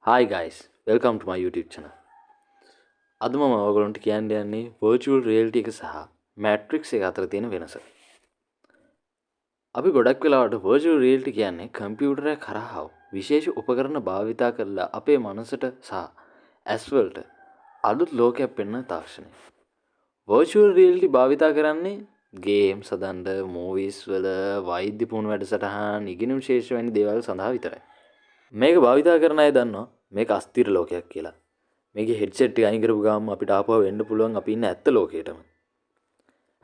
Hi guys, welcome to my YouTube channel. අද මම ඔයගොල්ලන්ට කියන්න යන්නේ virtual reality එක සහ matrix එක අතර තියෙන වෙනස. අපි ගොඩක් වෙලාවට virtual reality කියන්නේ කම්පියුටරයක් කරහා විශේෂ උපකරණ භාවිතා කරලා අපේ මනසට සහ ඇස් වලට අලුත් ලෝකයක් පෙන්වන තාක්ෂණය. virtual reality භාවිතා කරන්නේ ගේම්ස් හදන්න, movies වල වෛද්‍ය පුහුණු වැඩසටහන්, ඉගෙනුම් ශේෂ්ත්‍ර වැනි දේවල් සඳහා විතරයි. මේක භාවිතා කරන අය දන්නවා මේක අස්තිර ලෝකයක් කියලා. මේකේ හෙඩ්සෙට් එක අයින් කරපු ගාම අපිට ආපහු වෙන්න පුළුවන් අපි ඉන්න ඇත්ත ලෝකයටම.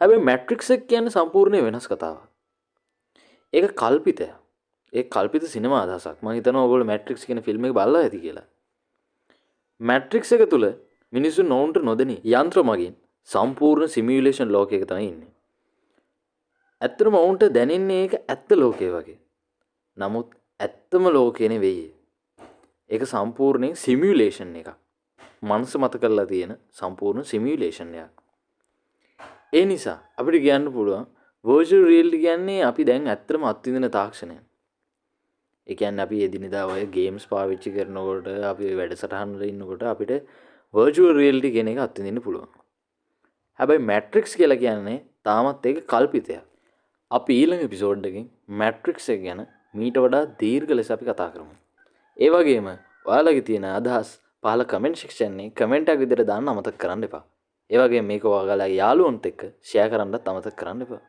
හැබැයි මැට්‍රික්ස් එක කියන්නේ සම්පූර්ණයෙන් වෙනස් කතාවක්. ඒක කල්පිතයක්. ඒ කල්පිත සිනමා අදහසක්. මම හිතනවා ඔයගොල්ලෝ මැට්‍රික්ස් කියන ෆිල්ම් එක බලලා ඇති කියලා. මැට්‍රික්ස් එක තුල මිනිස්සු නොවුන්ට නොදෙනී යන්ත්‍ර මගින් සම්පූර්ණ සිමියුලේෂන් ලෝකයක තමයි ඉන්නේ. ඇත්තටම ඔවුන්ට දැනෙන්නේ ඒක ඇත්ත ලෝකය වගේ. නමුත් ඇත්තම ලෝකය නෙවෙයි. ඒක සම්පූර්ණයෙන් සිමියුලේෂන් එකක්. මනස මත කරලා තියෙන සම්පූර්ණ සිමියුලේෂන් එකක්. ඒ නිසා අපිට කියන්න පුළුවන් virtual reality කියන්නේ අපි දැන් ඇත්තටම අත්විඳින තාක්ෂණය. ඒ කියන්නේ අපි එදිනෙදා ඔය ගේම්ස් පාවිච්චි කරනකොට අපි වැඩසටහන් වල ඉන්නකොට අපිට virtual reality කියන එක අත්විඳින්න පුළුවන්. හැබැයි matrix කියලා කියන්නේ තාමත් ඒක කල්පිතයක්. අපි ඊළඟ එපිසෝඩ් එකකින් matrix එක ගැන මීට වඩා දීර්ඝ ලෙස අපි කතා කරමු. ඒ වගේම ඔයාලගේ තියෙන අදහස් පහල කමෙන්ට් සෙක්ෂන් එකේ කමෙන්ට් එකක් විදිහට දාන්න අමතක කරන්න එපා. ඒ වගේම මේක ඔයාලගේ යාළුවන්ට එක්ක ෂෙයා කරන්නත් අමතක කරන්න එපා.